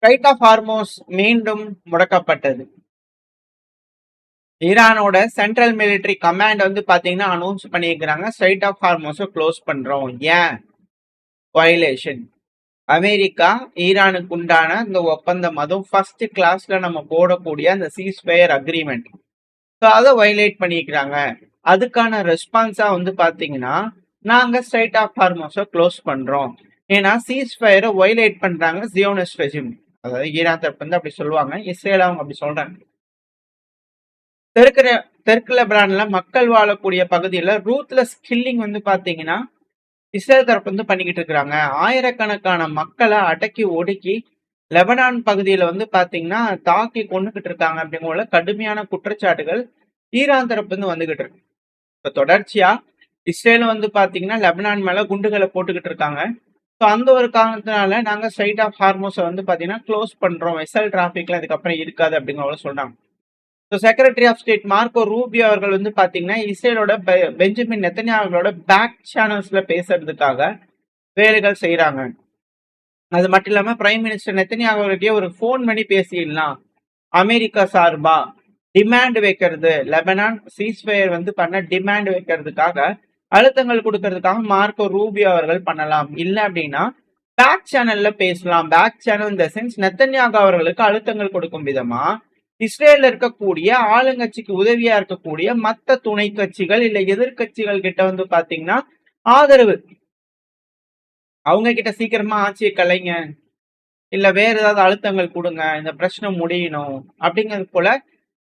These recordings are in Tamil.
ஸ்ட்ரைட் ஆஃப் ஹார்மோஸ் மீண்டும் முடக்கப்பட்டது. ஈரானோட சென்ட்ரல் மிலிட்டரி கமாண்ட் வந்து பாத்தீங்கன்னா அனௌன்ஸ் பண்ணியிருக்கிறாங்க, ஸ்ட்ரைட் ஆஃப் ஹார்மோஸை க்ளோஸ் பண்றோம். ஏன்? வயலேஷன். அமெரிக்கா ஈரானுக்கு உண்டான இந்த ஒப்பந்தம், அதுவும் ஃபர்ஸ்ட் கிளாஸ்ல நம்ம போடக்கூடிய அந்த சீஸ்ஃபயர் அக்ரிமெண்ட், அதை வயலேட் பண்ணிக்கிறாங்க. அதுக்கான ரெஸ்பான்ஸா வந்து பாத்தீங்கன்னா நாங்க ஸ்ட்ரைட் ஆஃப் ஹார்மோஸை க்ளோஸ் பண்றோம். ஏன்னா சீஸ்ஃபயரை வயலேட் பண்றாங்க ஜியோனிஸ்ட் ரெஜிம். அதாவது ஈரான் தரப்பு வந்து அப்படி சொல்லுவாங்க, இஸ்ரேல் அவங்க அப்படி சொல்றாங்க. தெற்கு லெபனான்ல மக்கள் வாழக்கூடிய பகுதியில ரூத்லெஸ் கில்லிங் வந்து பாத்தீங்கன்னா இஸ்ரேல் தரப்பு வந்து பண்ணிக்கிட்டு இருக்கிறாங்க. ஆயிரக்கணக்கான மக்களை அடக்கி ஒடுக்கி லெபனான் பகுதியில வந்து பாத்தீங்கன்னா தாக்கி கொண்டுகிட்டு இருக்காங்க அப்படிங்கிற கடுமையான குற்றச்சாட்டுகள் ஈரான் தரப்பு வந்து வந்துகிட்டு இருக்கு. இப்ப தொடர்ச்சியா இஸ்ரேல் வந்து பாத்தீங்கன்னா லெபனான் மேல குண்டுகளை போட்டுக்கிட்டு இருக்காங்க. ஸோ அந்த ஒரு காரணத்தினால நாங்க ஸ்ட்ரைட் ஆஃப் ஹார்மோஸை வந்து பாத்தீங்கன்னா க்ளோஸ் பண்றோம், வெசல் டிராபிக்ல இதுக்கப்புறம் இருக்காது அப்படிங்கிற சொல்றாங்க. So secretary of state Marco Rubio அவர்கள் வந்து பாத்தீங்கன்னா இஸ்ரேலோட பெஞ்சமின் நெத்தன்யாஹுவோட பேக் சேனல்ஸ்ல பேசுறதுக்காக வேலைகள் செய்யறாங்க. அது மட்டும் இல்லாம பிரைம் மினிஸ்டர் நெத்தன்யாஹு அவர்கிட்டயே ஒரு ஃபோன் பண்ணி பேசிடலாம், அமெரிக்கா சார்பா டிமாண்ட் வைக்கிறது, லெபனான் சீஸ்ஃபயர் வந்து பண்ண டிமாண்ட் வைக்கிறதுக்காக அழுத்தங்கள் கொடுக்கறதுக்காக மார்க்கோ ரூபியோ அவர்கள் பண்ணலாம். இல்லை அப்படின்னா பேக் சேனல்ல பேசலாம். பேக் சேனல் இந்த சென்ஸ் நெத்தன்யாஹு அவர்களுக்கு அழுத்தங்கள் கொடுக்கும் விதமா இஸ்ரேல்ல இருக்கக்கூடிய ஆளுங்கட்சிக்கு உதவியா இருக்கக்கூடிய மற்ற துணை கட்சிகள் இல்ல எதிர்கட்சிகள் கிட்ட வந்து பாத்தீங்கன்னா ஆதரவு, அவங்க கிட்ட சீக்கிரமா ஆட்சியை கலைங்க, இல்ல வேற ஏதாவது அழுத்தங்கள் கொடுங்க, இந்த பிரச்சனை முடியணும் அப்படிங்கிறது போல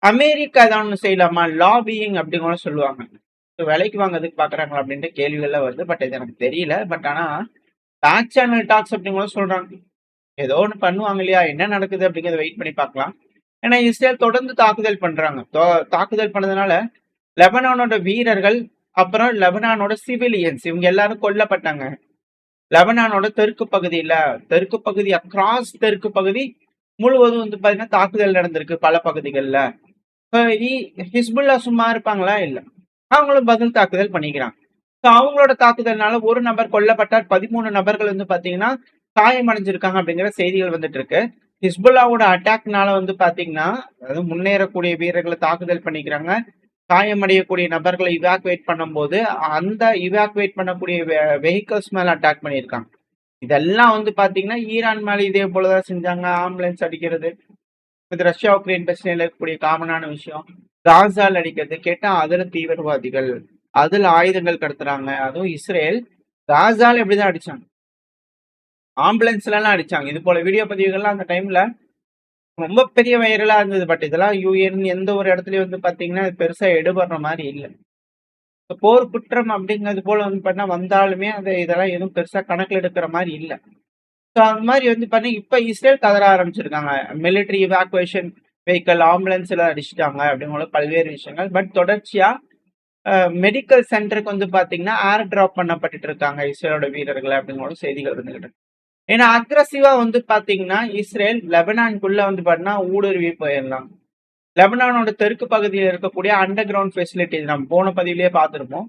அமெரிக்கா ஏதாவது ஒண்ணு செய்யலாமா, லாபியிங் அப்படிங்கிற சொல்லுவாங்க. விலைக்கு வாங்கிறதுக்கு பாக்குறாங்களா அப்படின்ட்டு கேள்விகள்லாம் வருது. பட் இது எனக்கு தெரியல. பட் ஆனா பேக் சேனல் டாக்ஸ் அப்படிங்கிற சொல்றாங்க. ஏதோ ஒண்ணு பண்ணுவாங்க இல்லையா, என்ன நடக்குது அப்படிங்கறத வெயிட் பண்ணி பார்க்கலாம். ஏன்னா இஸ்ரேல் தொடர்ந்து தாக்குதல் பண்றாங்க. தாக்குதல் பண்ணதுனால லெபனானோட வீரர்கள் அப்புறம் லெபனானோட சிவிலியன்ஸ் இவங்க எல்லாரும் கொல்லப்பட்டாங்க. லெபனானோட தெற்கு பகுதி அக்ராஸ் தெற்கு பகுதி முழுவதும் வந்து பாத்தீங்கன்னா தாக்குதல் நடந்திருக்கு பல பகுதிகளில். ஹிஸ்புல்லா சும்மா இருப்பாங்களா? இல்ல, அவங்களும் பதில் தாக்குதல் பண்ணிக்கிறாங்க. அவங்களோட தாக்குதல்னால ஒரு நபர் கொல்லப்பட்டார், 13 நபர்கள் வந்து பாத்தீங்கன்னா காயமடைஞ்சிருக்காங்க அப்படிங்கிற செய்திகள் வந்துட்டு இருக்கு. ஹிஸ்புல்லாவோட அட்டாக்னால வந்து பாத்தீங்கன்னா அதாவது முன்னேறக்கூடிய வீரர்களை தாக்குதல் பண்ணிக்கிறாங்க. காயமடையக்கூடிய நபர்களை இவாக்குவேட் பண்ணும்போது அந்த இவாக்குவேட் பண்ணக்கூடிய வெஹிக்கிள்ஸ் மேல அட்டாக் பண்ணியிருக்காங்க. இதெல்லாம் வந்து பாத்தீங்கன்னா ஈரான் மேல இதே போலதான் செஞ்சாங்க. ஆம்புலன்ஸ் அடிக்கிறது, இது ரஷ்யா உக்ரைன் பிரச்சனையில இருக்கக்கூடிய காமனான விஷயம். காசால் அடிக்கிறது கேட்டா அதுல தீவிரவாதிகள், அதுல ஆயுதங்கள் கடத்துறாங்க. அதுவும் இஸ்ரேல் காசால எப்படிதான் அடிச்சாங்க, ஆம்புலன்ஸ்ல எல்லாம் அடிச்சாங்க. இது போல வீடியோ பதிவுகள்லாம் அந்த டைம்ல ரொம்ப பெரிய வைரலா இருந்தது. பட் இதெல்லாம் யூஎன் எந்த ஒரு இடத்துலயும் வந்து பாத்தீங்கன்னா பெருசா எடுபடுற மாதிரி இல்லை. போர் குற்றம் அப்படிங்கிறது போல வந்து பண்ணா வந்தாலுமே அது இதெல்லாம் எதுவும் பெருசா கணக்குல எடுக்கிற மாதிரி இல்லை. ஸோ அந்த மாதிரி வந்து பாத்தீங்கன்னா இப்ப இஸ்ரேல் கதற ஆரம்பிச்சிருக்காங்க. மிலிட்டரி இவாக்குவேஷன் வெஹிக்கல், ஆம்புலன்ஸ் எல்லாம் அடிச்சுட்டாங்க அப்படிங்கிற பல்வேறு விஷயங்கள். பட் தொடர்ச்சியா மெடிக்கல் சென்டருக்கு வந்து பாத்தீங்கன்னா ஏர் டிராப் பண்ணப்பட்டு இருக்காங்க இஸ்ரேலோட வீரர்கள் அப்படிங்கிற செய்திகள் இருந்துகிட்டு. ஏன்னா அக்ரஸிவா வந்து பாத்தீங்கன்னா இஸ்ரேல் லெபனானுக்குள்ள வந்து பாத்தீங்கன்னா ஊடுருவி போயிடலாம். லெபனானோட தெற்கு பகுதியில் இருக்கக்கூடிய அண்டர் கிரவுண்ட் ஃபெசிலிட்டி நம்ம போன பதிவிலேயே பார்த்துருப்போம்.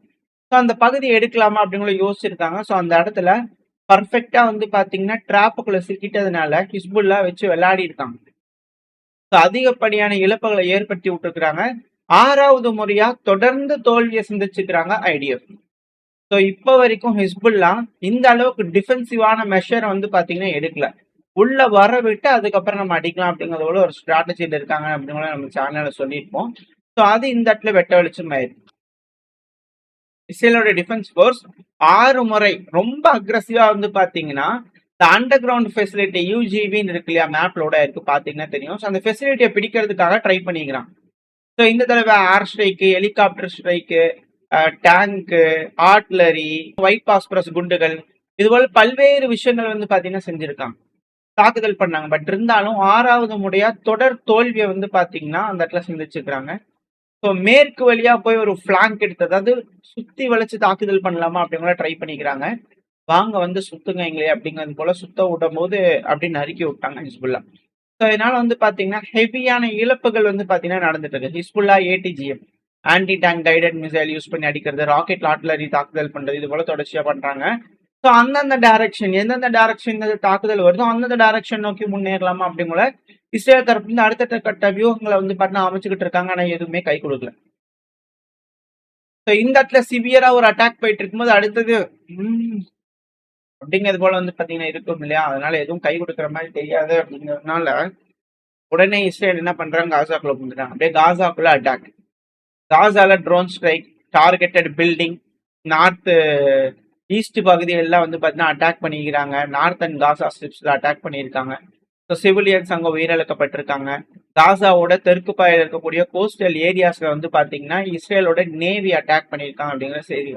ஸோ அந்த பகுதியை எடுக்கலாமா அப்படிங்கிற யோசிச்சிருக்காங்க. ஸோ அந்த இடத்துல பர்ஃபெக்டா வந்து பாத்தீங்கன்னா டிராப்புக்குள்ள சிக்கிட்டதுனால ஹிஸ்புல்லா வச்சு விளையாடி இருக்காங்க. ஸோ அதிகப்படியான இழப்புகளை ஏற்படுத்தி விட்டுருக்காங்க. 6வது முறையா தொடர்ந்து தோல்வியை சந்திச்சுக்கிறாங்க ஐடிஎஃப். ஸோ இப்போ வரைக்கும் ஹிஸ்புல்லா இந்த அளவுக்கு டிஃபென்சிவான மெஷரை வந்து பாத்தீங்கன்னா எடுக்கல. உள்ள வர விட்டு அதுக்கப்புறம் நம்ம அடிக்கலாம் அப்படிங்கிறத ஒரு ஸ்ட்ராட்டஜியில் இருக்காங்க அப்படிங்கிற நம்ம சேனல்ல சொல்லியிருப்போம். ஸோ அது இந்த இடத்துல வெட்ட வெளிச்சம் ஆயிருக்கு. இஸ்ரேலோட டிஃபென்ஸ் ஃபோர்ஸ் 6 முறை ரொம்ப அக்ரஸிவா வந்து பாத்தீங்கன்னா இந்த அண்டர் கிரவுண்ட் ஃபெசிலிட்டி யூஜிவின்னு இருக்கு இல்லையா, மேப்லோட இருக்கு பாத்தீங்கன்னா தெரியும். ஸோ அந்த ஃபெசிலிட்டியை பிடிக்கிறதுக்காக ட்ரை பண்ணிக்கிறான். ஸோ இந்த தடவை air strike, helicopter strike, tank, artillery, white phosphorus குண்டுகள், இது போல பல்வேறு விஷயங்கள் வந்து பாத்தீங்கன்னா செஞ்சிருக்காங்க, தாக்குதல் பண்ணாங்க. பட் இருந்தாலும் 6வது முறையா தொடர் தோல்வியை வந்து பாத்தீங்கன்னா அந்த இடத்துல சந்திச்சிருக்காங்க. ஸோ மேற்கு வழியா போய் ஒரு பிளாங்க் எடுத்து, அதாவது சுத்தி வளைச்சு தாக்குதல் பண்ணலாமா அப்படிங்கிற ட்ரை பண்ணிக்கிறாங்க. வாங்க வந்து சுத்துங்க எங்களே அப்படிங்கிறது போல சுத்த விடும் போது அப்படின்னு நறுக்கி விட்டாங்க ஹிஸ்புல்லா. ஸோ இதனால வந்து பாத்தீங்கன்னா ஹெவியான இழப்புகள் வந்து பாத்தீங்கன்னா நடந்துட்டு இருக்கு. Hezbollah ATGM, anti tank guided missile use பண்ணி அடிக்கிறது, ராக்கெட் ஆர்ட்லரி தாக்குதல் பண்றது, இது போல தொடர்ச்சியா பண்றாங்க. ஸோ ஸோ அந்தந்த டைரக்ஷன் எந்தெந்த டைரக்ஷன் தாக்குதல் வருதோ அந்தந்த டைரக்ஷன் நோக்கி முன்னேறலாமா அப்படிங்கிற இஸ்ரேல் தரப்பு வந்து அடுத்த கட்ட வியூகங்களை வந்து பார்த்தீங்கன்னா அமைச்சுக்கிட்டு இருக்காங்க. ஆனால் எதுவுமே கை கொடுக்கல. ஸோ இந்த இடத்துல சிவியரா ஒரு அட்டாக் போயிட்டு இருக்கும்போது அடுத்தது அப்படிங்கிறது போல வந்து பார்த்தீங்கன்னா இருக்கும் இல்லையா? அதனால எதுவும் கை கொடுக்குற மாதிரி தெரியாது அப்படிங்கிறதுனால உடனே இஸ்ரேல் என்ன பண்றாங்க, காசாக்குள்ள புகுந்துட்டாங்க. அப்படியே காசாக்குள்ள அட்டாக். காசால drone strike, targeted building, north east பகுதிகளெல்லாம் வந்து பார்த்தீங்கன்னா அட்டாக் பண்ணிக்கிறாங்க. நார்த் அண்ட் காசா ஸ்ட்ரிப்ஸ்ல அட்டாக் பண்ணியிருக்காங்க. ஸோ சிவிலியன்ஸ் அங்கே உயிரிழக்கப்பட்டிருக்காங்க. காசாவோட தெற்கு பாயில் இருக்கக்கூடிய கோஸ்டல் ஏரியாஸ்ல வந்து பார்த்தீங்கன்னா இஸ்ரேலோட நேவி அட்டாக் பண்ணியிருக்காங்க அப்படிங்கிற செய்தி.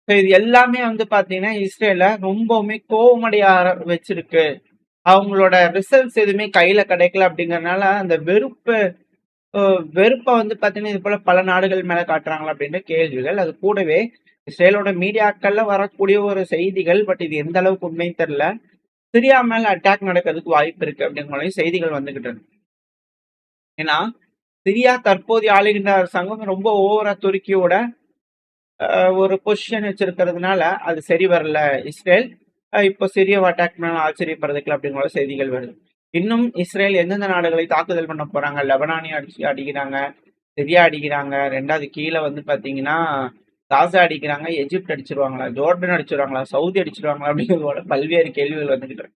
ஸோ இது எல்லாமே வந்து பார்த்தீங்கன்னா இஸ்ரேல ரொம்பவுமே கோவமடைய வச்சிருக்கு. அவங்களோட ரிசல்ட்ஸ் எதுவுமே கையில கிடைக்கல அப்படிங்கறதுனால அந்த வெறுப்பை வந்து பார்த்தீங்கன்னா இது போல பல நாடுகள் மேல காட்டுறாங்களா அப்படின்ற கேள்விகள். அது கூடவே இஸ்ரேலோட மீடியாக்கள்ல வரக்கூடிய ஒரு செய்திகள், பட் இது எந்த அளவுக்கு உண்மைன்னு தெரியல, சிரியா மேல அட்டாக் நடக்கிறதுக்கு வாய்ப்பு இருக்கு அப்படிங்கிற செய்திகள் வந்துகிட்டு இருக்கு. ஏன்னா சிரியா தற்போதைய ஆளுகின்ற அரசாங்கம் ரொம்ப ஓவரா துருக்கியோட ஒரு பொசிஷன் வச்சிருக்கிறதுனால அது சரி வரல. இஸ்ரேல் இப்போ சிரியாவை அட்டாக் பண்ண ஆச்சரியப்படுறதுக்கு அப்படிங்கிற செய்திகள் வருது. இன்னும் இஸ்ரேல் எந்தெந்த நாடுகளை தாக்குதல் பண்ண போறாங்க, லெபனானிய அடிக்கிறாங்க, சிரியா அடிக்கிறாங்க, ரெண்டாவது கீழே வந்து பாத்தீங்கன்னா காசா அடிக்கிறாங்க, எஜிப்ட் அடிச்சிருவாங்களா, ஜோர்டன் அடிச்சிருவாங்களா, சவுதி அடிச்சிருவாங்களா அப்படிங்கிறதோட பல்வேறு கேள்விகள் வந்துகிட்டு இருக்கு.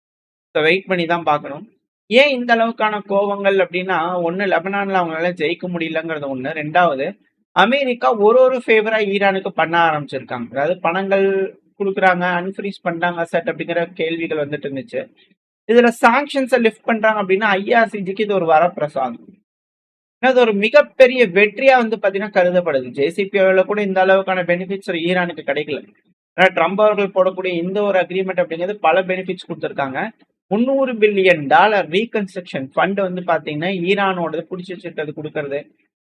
ஸோ வெயிட் பண்ணி தான் பார்க்கணும். ஏன் இந்த அளவுக்கான கோபங்கள் அப்படின்னா, ஒன்று லெபனான்ல அவங்களால ஜெயிக்க முடியலங்கிறது ஒன்று. ரெண்டாவது அமெரிக்கா ஒரு ஃபேவரா ஈரானுக்கு பண்ண ஆரம்பிச்சிருக்காங்க. அதாவது பணங்கள் கொடுக்குறாங்க, அன்ஃப்ரீஸ் பண்றாங்க அசட் அப்படிங்கிற கேள்விகள் வந்துட்டு இருந்துச்சு. இதுல சாங்ஷன்ஸை லிஃப்ட் பண்றாங்க அப்படின்னா ஐஆர்சிஜிக்கு இது ஒரு வரப்பிரசாதம். அது ஒரு மிகப்பெரிய வெற்றியா வந்து பாத்தீங்கன்னா கருதப்படுது. ஜேசிபிஓல கூட இந்த அளவுக்கான பெனிஃபிட்ஸ் ஈரானுக்கு கிடைக்கல. ஆனா ட்ரம்ப் அவர்கள் போடக்கூடிய இந்த ஒரு அக்ரிமெண்ட் அப்படிங்கிறது பல பெனிஃபிட்ஸ் கொடுத்துருக்காங்க. $300 பில்லியன் ரீகன்ஸ்ட்ரக்ஷன் ஃபண்ட் வந்து பாத்தீங்கன்னா ஈரானோட பிடிச்சி வச்சுட்டு கொடுக்கறது,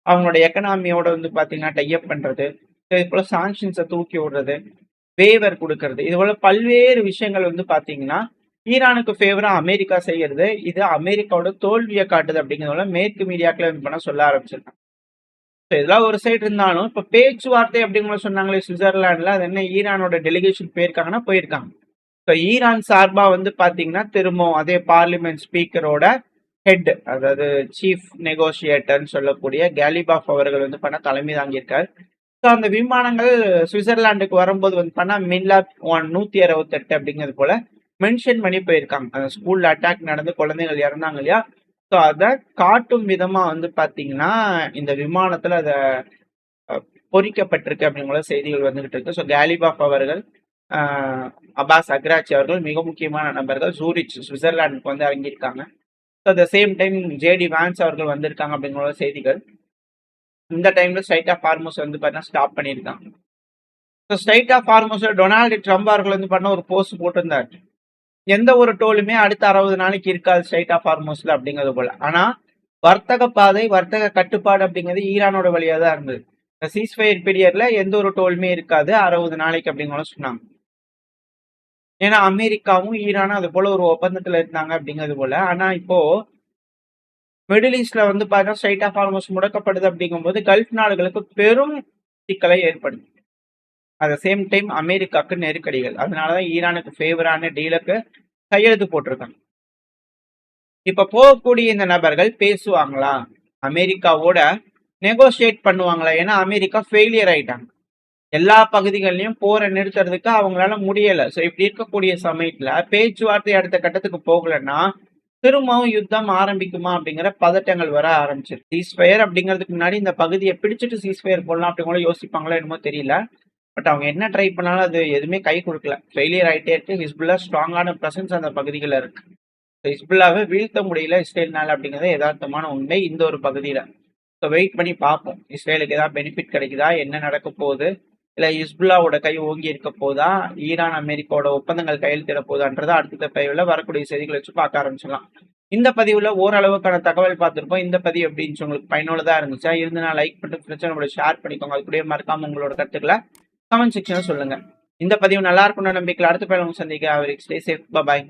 அவங்களோட எக்கனாமியோட வந்து பாத்தீங்கன்னா டைப் பண்றது, இது போல சாங்ஷன்ஸை தூக்கி விடுறது, வேவர் கொடுக்கறது, இது போல பல்வேறு விஷயங்கள் வந்து பாத்தீங்கன்னா ஈரானுக்கு ஃபேவரா அமெரிக்கா செய்யறது. இது அமெரிக்காவோட தோல்வியை காட்டுது அப்படிங்கிறத மேற்கு மீடியாக்களை பண்ண சொல்ல ஆரம்பிச்சிருக்காங்க. இதெல்லாம் ஒரு சைடு இருந்தாலும் இப்ப பேச்சுவார்த்தை அப்படிங்கிற சொன்னாங்களே சுவிட்சர்லாந்துல, அது என்ன ஈரானோட டெலிகேஷன் போயிருக்காங்கன்னா போயிருக்காங்க. இப்போ ஈரான் சார்பா வந்து பாத்தீங்கன்னா திரும்பவும் அதே பார்லிமெண்ட் ஸ்பீக்கரோட ஹெட், அதாவது சீஃப் நெகோசியேட்டர்னு சொல்லக்கூடிய கேலிபாஃப் அவர்கள் வந்து பண்ண தலைமை தாங்கியிருக்காரு. ஸோ அந்த விமானங்கள் சுவிட்சர்லாண்டுக்கு வரும்போது வந்து பண்ணா மின்லாப் 168 அப்படிங்கிறது போல மென்ஷன் பண்ணி போயிருக்காங்க. அந்த ஸ்கூல்ல அட்டாக் நடந்து குழந்தைகள் இறந்தாங்க இல்லையா? ஸோ அதை காட்டும் விதமா வந்து பாத்தீங்கன்னா இந்த விமானத்துல அதை பொறிக்கப்பட்டிருக்கு அப்படிங்கிற செய்திகள் வந்துகிட்டு இருக்கு. ஸோ கேலிபாஃப் அவர்கள், அப்பாஸ் அக்ராச்சி அவர்கள் மிக முக்கியமான நபர்கள் ஜூரிச் சுவிட்சர்லாண்டுக்கு வந்து இறங்கியிருக்காங்க. So at the same time J D Vance அவர்கள் வந்திருக்காங்க அப்படிங்கிற செய்திகள். இந்த டைம்ல ஸ்ட்ரைட் ஆஃப் ஹார்மோஸ் வந்து பார்த்தீங்கன்னா ஸ்டாப் பண்ணியிருக்காங்க. ஸோ ஸ்ட்ரைட் ஆஃப் ஹார்மோஸ்ல டொனால்டு ட்ரம்ப் அவர்கள் வந்து பண்ண ஒரு போஸ்ட் போட்டிருந்தார். எந்த ஒரு டோலுமே அடுத்த 60 நாளைக்கு இருக்காது ஸ்ட்ரைட் ஆஃப் ஹார்மோஸ்ல அப்படிங்கிறது போல. ஆனா வர்த்தக பாதை, வர்த்தக கட்டுப்பாடு அப்படிங்கிறது ஈரானோட வழியா தான் இருந்தது. சீஸ்ஃபயர் பீரியட்ல எந்த ஒரு டோலுமே இருக்காது 60 நாளைக்கு அப்படிங்கிற சொன்னாங்க. ஏன்னா அமெரிக்காவும் ஈரானும் அது போல ஒரு ஒப்பந்தத்துல இருந்தாங்க அப்படிங்கிறது போல. ஆனா இப்போ மிடில் ஈஸ்ட்ல வந்து பார்த்தா ஸ்ட்ரைட் ஆஃப் ஹார்மோஸ் முடக்கப்படுது அப்படிங்கும்போது கல்ஃப் நாடுகளுக்கு பெரும் சிக்கலை ஏற்படுது. அட் சேம் டைம் அமெரிக்காவுக்கு நெருக்கடிகள். அதனாலதான் ஈரானுக்கு ஃபேவரான டீலுக்கு கையெழுத்து போட்டிருக்காங்க. இப்ப போகக்கூடிய இந்த நபர்கள் பேசுவாங்களா, அமெரிக்காவோட நெகோசியேட் பண்ணுவாங்களா? ஏன்னா அமெரிக்கா ஃபெயிலியர் ஆயிட்டாங்க. எல்லா பகுதிகளிலையும் போரை நிறுத்துறதுக்கு அவங்களால முடியல. ஸோ இப்படி இருக்கக்கூடிய சமயத்துல பேச்சுவார்த்தை அடுத்த கட்டத்துக்கு போகலன்னா திரும்பவும் யுத்தம் ஆரம்பிக்குமா அப்படிங்கிற பதட்டங்கள் வர ஆரம்பிச்சிருக்கு. சீஸ்ஃபயர் அப்படிங்கிறதுக்கு முன்னாடி இந்த பகுதியை பிடிச்சிட்டு சீஸ்ஃபயர் போடலாம் அப்படிங்கிற யோசிப்பாங்களோ என்னமோ தெரியல. பட் அவங்க என்ன ட்ரை பண்ணாலும் அது எதுவுமே கை கொடுக்கல. ஃபெயிலியர் ஆகிட்டே இருக்கு. ஹிஸ்புல்லா ஸ்ட்ராங்கான பிரசன்ஸ் அந்த பகுதிகளில் இருக்கு. ஹிஸ்புல்லாவை வீழ்த்த முடியல இஸ்ரேல்னால அப்படிங்கிறது யதார்த்தமான உண்மை இந்த ஒரு பகுதியில. ஸோ வெயிட் பண்ணி பார்ப்போம். இஸ்ரேலுக்கு ஏதாவது பெனிஃபிட் கிடைக்குதா, என்ன நடக்க போகுது, இல்லை ஹிஸ்புல்லாவோட கை ஓங்கி இருக்க போதா, ஈரான் அமெரிக்காவோட ஒப்பந்தங்கள் கையெழுத்திட போதான்றதை அடுத்த பதிவில் வரக்கூடிய செய்திகளை வச்சு பார்க்க ஆரம்பிச்சிடலாம். இந்த பதிவுல ஓரளவுக்கான தகவல் பார்த்துருப்போம். இந்த பதிவு எப்படி உங்களுக்கு பயனுள்ளதா இருந்துச்சா? இருந்தா லைக் பண்ணிட்டு பிரச்சனை ஷேர் பண்ணிக்கோங்க. அது கூட மறக்காம உங்களோட கருத்துக்களை கமெண்ட் செக்ஷன்ல சொல்லுங்க. இந்த பதிவு நல்லா இருக்கும்னு நம்பிக்கையில் அடுத்த பதிவு சந்திக்க. Stay safe. பாய்.